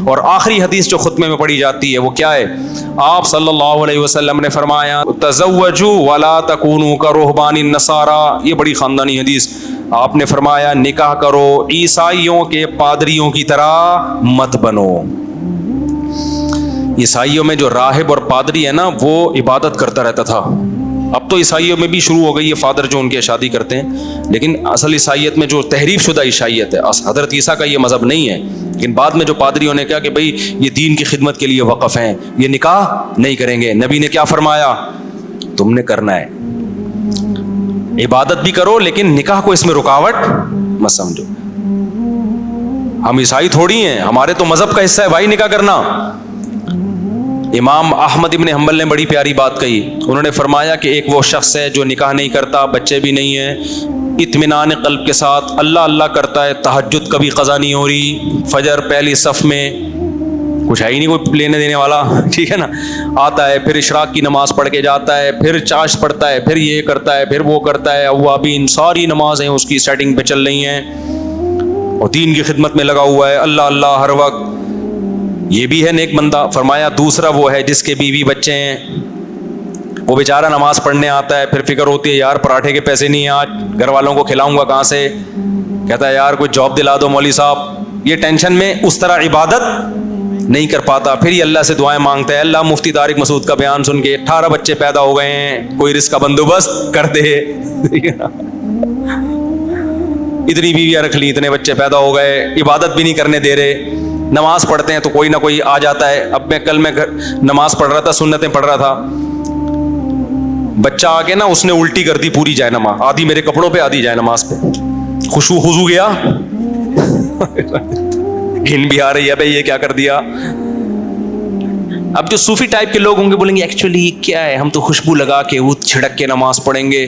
اور آخری حدیث جو خطبے میں پڑھی جاتی ہے وہ کیا ہے؟ آپ صلی اللہ علیہ وسلم نے فرمایا تزوجوا ولا تکونوا کرہبان النصارى، یہ بڑی خاندانی حدیث. آپ نے فرمایا نکاح کرو عیسائیوں کے پادریوں کی طرح مت بنو. عیسائیوں میں جو راہب اور پادری ہے نا وہ عبادت کرتا رہتا تھا. اب تو عیسائیوں میں بھی شروع ہو گئی ہے فادر جو ان کے شادی کرتے ہیں، لیکن اصل عیسائیت میں جو تحریف شدہ عیسائیت ہے، حضرت عیسیٰ کا یہ مذہب نہیں ہے. لیکن بعد میں جو پادریوں نے کہا کہ بھئی یہ دین کی خدمت کے لیے وقف ہیں، یہ نکاح نہیں کریں گے. نبی نے کیا فرمایا؟ تم نے کرنا ہے، عبادت بھی کرو لیکن نکاح کو اس میں رکاوٹ مت سمجھو. ہم عیسائی تھوڑی ہیں، ہمارے تو مذہب کا حصہ ہے بھائی نکاح کرنا. امام احمد ابن حنبل نے بڑی پیاری بات کہی. انہوں نے فرمایا کہ ایک وہ شخص ہے جو نکاح نہیں کرتا، بچے بھی نہیں ہیں، اطمینان قلب کے ساتھ اللہ اللہ کرتا ہے، تہجد کبھی قضا نہیں ہو رہی، فجر پہلی صف میں کچھ ہے ہی نہیں کوئی لینے دینے والا، ٹھیک ہے نا، آتا ہے، پھر اشراق کی نماز پڑھ کے جاتا ہے، پھر چاشت پڑھتا ہے، پھر یہ کرتا ہے، پھر وہ کرتا ہے، اوابین ساری نمازیں اس کی سیٹنگ پہ چل رہی ہیں اور دین کی خدمت میں لگا ہوا ہے، اللہ اللہ ہر وقت. یہ بھی ہے نیک بندہ. فرمایا دوسرا وہ ہے جس کے بیوی بچے ہیں، وہ بیچارہ نماز پڑھنے آتا ہے، پھر فکر ہوتی ہے یار پراٹھے کے پیسے نہیں ہیں، آج گھر والوں کو کھلاؤں گا کہاں سے، کہتا ہے یار کوئی جاب دلا دو مولوی صاحب. یہ ٹینشن میں اس طرح عبادت نہیں کر پاتا. پھر یہ اللہ سے دعائیں مانگتا ہے، اللہ مفتی طارق مسعود کا بیان سن کے 18 بچے پیدا ہو گئے ہیں، کوئی رزق کا بندوبست کر دے. اتنی بیویاں رکھ لی، اتنے بچے پیدا ہو گئے، عبادت بھی نہیں کرنے دے رہے. نماز پڑھتے ہیں تو کوئی نہ کوئی آ جاتا ہے. اب میں نماز پڑھ رہا تھا، سنتیں پڑھ رہا تھا، بچہ آ کے نا اس نے الٹی کر دی پوری جائے نماز، آدھی میرے کپڑوں پہ آدھی جائے نماز پہ. خشوع خضوع گیا، گھن بھی آ رہی ہے بھائی یہ کیا کر دیا. اب جو صوفی ٹائپ کے لوگ ہوں گے بولیں گے ایکچولی کیا ہے، ہم تو خوشبو لگا کے اود چھڑک کے نماز پڑھیں گے،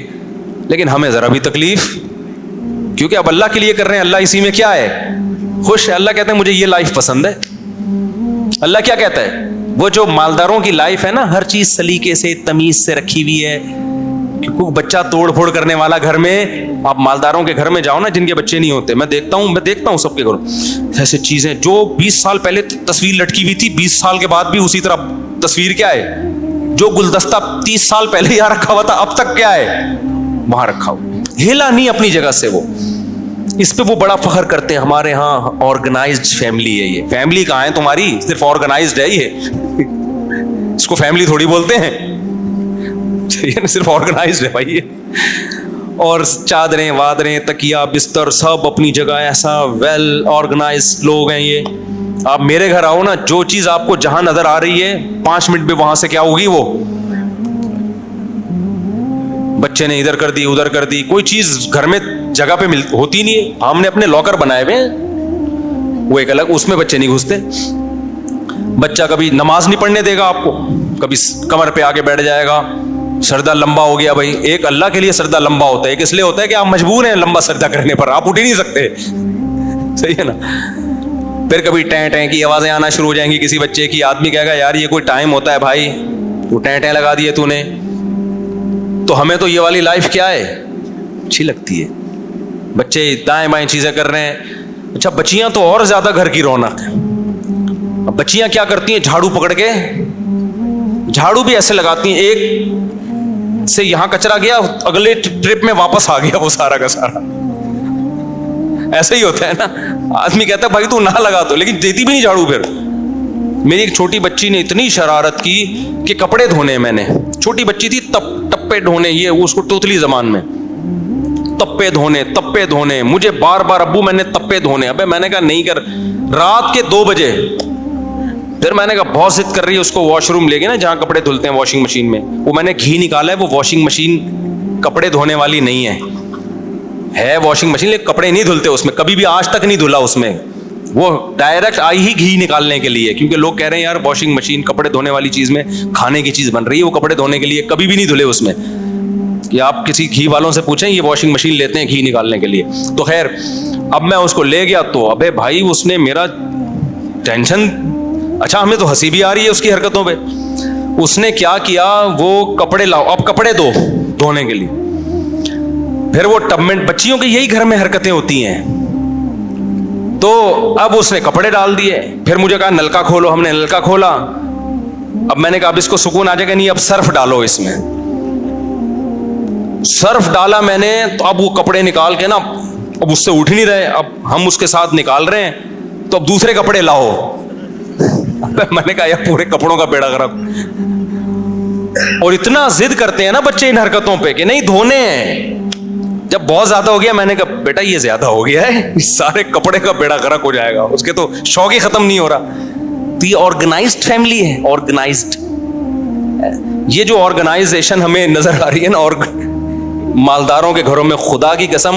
لیکن ہمیں ذرا بھی تکلیف، کیونکہ اب اللہ کے لیے کر رہے ہیں، اللہ اسی میں کیا ہے خوش ہے. اللہ کہتے ہیں مجھے یہ لائف پسند ہے. اللہ کیا کہتا ہے؟ وہ جو مالداروں کی لائف ہے نا، ہر چیز سلیقے سے تمیز سے رکھی ہوئی ہے. کیونکہ بچہ توڑ پھوڑ کرنے والا گھر میں، آپ مالداروں کے گھر میں جاؤ نا جن کے بچے نہیں ہوتے، میں دیکھتا ہوں سب کے گھروں ایسے چیزیں جو 20 سال پہلے تصویر لٹکی ہوئی تھی 20 سال کے بعد بھی اسی طرح تصویر کیا ہے، جو گلدستہ 30 سال پہلے یہاں رکھا ہوا تھا اب تک کیا ہے وہاں رکھا ہوا، ہلا نہیں اپنی جگہ سے. وہ اس پہ وہ بڑا فخر کرتے ہیں، ہمارے ہاں آرگنائزڈ فیملی ہے. یہ فیملی کہاں ہے تمہاری، صرف آرگنائزڈ ہے یہ، اس کو فیملی تھوڑی بولتے ہیں، صرف آرگنائزڈ ہے بھائی. اور چادریں وادریں تکیا بستر سب اپنی جگہ، ایسا ویل آرگنائزڈ لوگ ہیں یہ. آپ میرے گھر آؤ نا، جو چیز آپ کو جہاں نظر آ رہی ہے 5 منٹ میں وہاں سے کیا ہوگی، وہ بچے نے ادھر کر دی ادھر کر دی. کوئی چیز گھر میں جگہ پہ ہوتی نہیں ہے. ہم نے اپنے لاکر بنائے ہوئے ہیں، وہ ایک الگ، اس میں بچے نہیں گھستے. بچہ کبھی نماز نہیں پڑھنے دے گا آپ کو، کبھی کمر پہ آگے بیٹھ جائے گا. سردہ لمبا ہو گیا بھائی، ایک اللہ کے لیے سردہ لمبا ہوتا ہے، ایک اس لیے ہوتا ہے کہ آپ مجبور ہیں لمبا سردہ کرنے پر، آپ اٹھ ہی نہیں سکتے، صحیح ہے نا. پھر کبھی ٹیں ٹیں کی آوازیں آنا شروع ہو جائیں گی کسی بچے کی. آدمی کہے گا یار یہ کوئی ٹائم ہوتا ہے بھائی، وہ ٹیں ٹیں لگا دیے تو نے. تو ہمیں تو یہ والی لائف کیا ہے اچھی لگتی ہے، بچے دائیں بائیں چیزیں کر رہے ہیں. اچھا بچیاں تو اور زیادہ گھر کی رونق ہے. بچیاں کیا کرتی ہیں، جھاڑو پکڑ کے، جھاڑو بھی ایسے لگاتی ہیں، ایک سے یہاں کچرا گیا اگلے ٹرپ میں واپس آ گیا وہ سارا کا سارا. ایسا ہی ہوتا ہے نا. آدمی کہتا ہے بھائی تو نہ لگا تو، لیکن دیتی بھی نہیں جھاڑو. پھر میری ایک چھوٹی بچی نے اتنی شرارت کی کہ کپڑے دھونے، میں نے چھوٹی بچی تھی، ٹپے دھونے، یہ اس کو توتلی زبان میں تپے دھونے، مجھے بار بار ابو میں نے تپے دھونے. ابے میں نے کہا نہیں کر. رات کے 2 بجے پھر میں نے کہا بہت ضد کر رہی ہے، اس کو واش روم لے گئے نا جہاں کپڑے دھلتے ہیں واشنگ مشین میں. وہ میں نے گھی نکالا ہے، وہ واشنگ مشین کپڑے دھونے والی نہیں ہے واشنگ مشین، لیکن کپڑے نہیں دھلتے اس میں، کبھی بھی آج تک نہیں دھلا اس میں. وہ ڈائریکٹ آئی ہی گھی نکالنے کے لیے، کیونکہ لوگ کہہ رہے ہیں یار واشنگ مشین کپڑے دھونے والی چیز میں کھانے کی چیز بن رہی ہے، وہ کپڑے دھونے کے لیے کبھی بھی نہیں دھلے اس میں. کہ آپ کسی گھی والوں سے پوچھیں، یہ واشنگ مشین لیتے ہیں گھی نکالنے کے لیے. تو خیر اب میں اس کو لے گیا تو ابے بھائی اس نے میرا ٹینشن، اچھا ہمیں تو ہنسی بھی آ رہی ہے اس کی حرکتوں پہ. اس نے کیا کیا، وہ کپڑے لاؤ، اب کپڑے دو دھونے کے لیے. پھر وہ ٹب میں، بچیوں کی یہی گھر میں حرکتیں ہوتی ہیں، تو اب اس نے کپڑے ڈال دیے, پھر مجھے کہا نلکا کھولو, ہم نے نلکا کھولا. اب میں نے کہا اب اس کو سکون آ جائے گا, نہیں اب صرف ڈالو اس میں. صرف ڈالا میں نے, تو اب وہ کپڑے نکال کے نا اب اس سے اٹھ نہیں رہے, اب ہم اس کے ساتھ نکال رہے ہیں, تو اب دوسرے کپڑے لاؤ. میں نے کہا یار پورے کپڑوں کا بیڑا غرق. اور اتنا ضد کرتے ہیں نا بچے ان حرکتوں پہ کہ نہیں دھونے ہیں. جب بہت زیادہ ہو گیا میں نے کہا بیٹا یہ زیادہ ہو گیا ہے, سارے کپڑے کا بیڑا غرق ہو جائے گا, اس کے تو شوق ہی ختم نہیں ہو رہا. تو یہ آرگنائزڈ فیملی ہے, آرگنائزڈ. یہ جو آرگنائزیشن ہمیں نظر آ رہی ہے نا, اور مالداروں کے گھروں میں, خدا کی قسم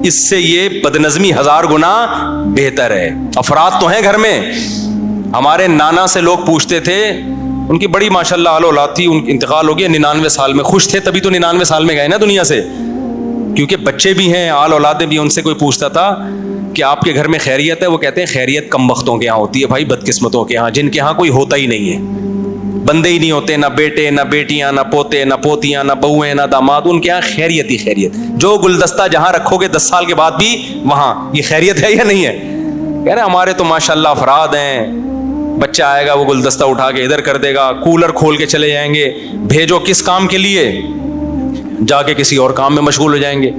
اس سے یہ بدنظمی 1000 گنا بہتر ہے. افراد تو ہیں گھر میں. ہمارے نانا سے لوگ پوچھتے تھے, ان کی بڑی ماشاءاللہ آل اولاد تھی, ان انتقال ہو گیا 99 سال میں. خوش تھے تبھی تو 99 سال میں گئے نا دنیا سے, کیونکہ بچے بھی ہیں, آل اولادیں بھی. ان سے کوئی پوچھتا تھا کہ آپ کے گھر میں خیریت ہے, وہ کہتے ہیں خیریت کم بختوں کے یہاں ہوتی ہے بھائی, بدقسمتوں کے یہاں, جن کے یہاں کوئی ہوتا ہی نہیں ہے, بندے ہی نہیں ہوتے, نہ بیٹے نہ بیٹیاں نہ پوتے نہ پوتیاں نہ بہویں نہ داماد, ان کے یہاں خیریت ہی خیریت. جو گلدستہ جہاں رکھو گے 10 سال کے بعد بھی وہاں, یہ خیریت ہے یا نہیں ہے؟ کہہ رہے ہمارے تو ماشاءاللہ افراد ہیں, بچہ آئے گا وہ گلدستہ اٹھا کے ادھر کر دے گا, کولر کھول کے چلے جائیں گے, بھیجو کس کام کے لیے, جا کے کسی اور کام میں مشغول ہو جائیں گے.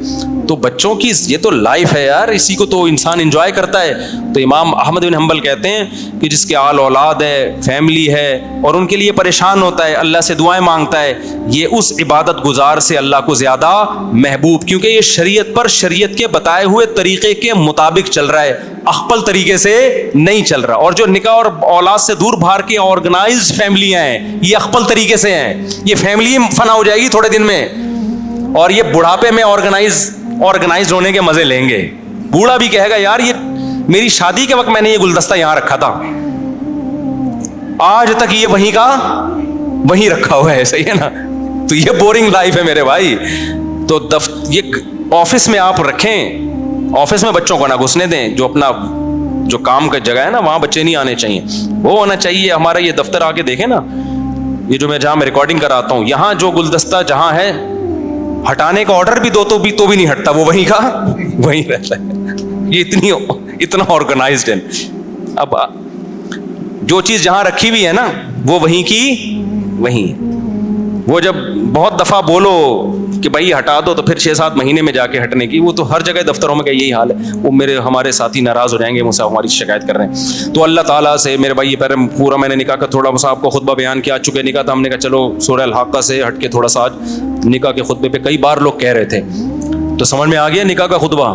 تو بچوں کی یہ تو لائف ہے یار, اسی کو تو انسان انجوائے کرتا ہے. تو امام احمد بن حنبل کہتے ہیں کہ جس کے آل اولاد ہے, فیملی ہے, اور ان کے لیے پریشان ہوتا ہے, اللہ سے دعائیں مانگتا ہے, یہ اس عبادت گزار سے اللہ کو زیادہ محبوب, کیونکہ یہ شریعت پر, شریعت کے بتائے ہوئے طریقے کے مطابق چل رہا ہے, اخپل طریقے سے نہیں چل رہا. اور جو نکاح اور اولاد سے دور بھار کے آرگنائزڈ فیملیاں ہیں, یہ اخپل طریقے سے ہیں. یہ فیملی فنا ہو جائے گی تھوڑے دن میں, اور یہ بڑھاپے میں آرگنائز ہونے کے مزے لیں گے. بوڑھا بھی کہے گا یار یہ میری شادی کے وقت میں نے یہ گلدستہ یہاں رکھا تھا, آج تک یہ وہیں کا وہیں رکھا ہوا ہے, صحیح ہے نا. تو یہ بورنگ لائف ہے میرے بھائی. تو یہ آفس میں آپ رکھیں, آفس میں بچوں کو نہ گھسنے دیں. جو اپنا جو کام کا جگہ ہے نا وہاں بچے نہیں آنے چاہیے, وہ ہونا چاہیے. ہمارا یہ دفتر آ کے دیکھیں نا, یہ جو میں جہاں میں ریکارڈنگ کراتا ہوں, یہاں جو گلدستہ جہاں ہے ہٹانے کا آرڈر بھی دو تو بھی نہیں ہٹتا, وہ وہیں کا وہیں رہتا ہے. یہ اتنا آرگنائزڈ ہے. اب جو چیز جہاں رکھی ہوئی ہے نا وہ وہیں کی وہیں. وہ جب بہت دفعہ بولو کہ بھائی ہٹا دو تو پھر 6-7 مہینے میں جا کے ہٹنے کی, وہ تو ہر جگہ دفتروں میں کا یہی حال ہے. وہ ہمارے ساتھی ناراض ہو جائیں گے مجھ سے, ہماری شکایت کر رہے ہیں. تو اللہ تعالیٰ سے میرے بھائی, یہ پورا میں نے نکاح کا تھوڑا سا آپ کو خطبہ بیان کیا, چکے نکاح تھا, ہم نے کہا چلو سورہ الحاقہ سے ہٹ کے تھوڑا سا آج نکاح کے خطبے پہ, کئی بار لوگ کہہ رہے تھے, تو سمجھ میں آ گیا نکاح کا خطبہ.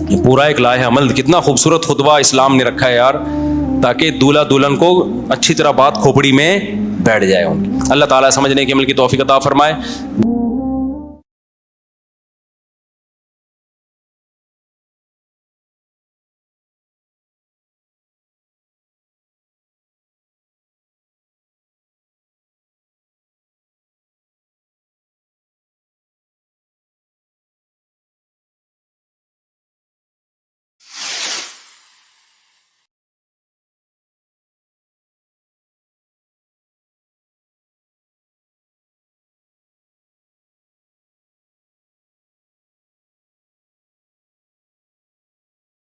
یہ پورا ایک لائحہ عمل, کتنا خوبصورت خطبہ اسلام نے رکھا ہے یار, تاکہ دولہا دلہن کو اچھی طرح بات کھوپڑی میں بیٹھ جائے. اللہ تعالیٰ سمجھنے کی عمل کی توفیق عطا فرمائے.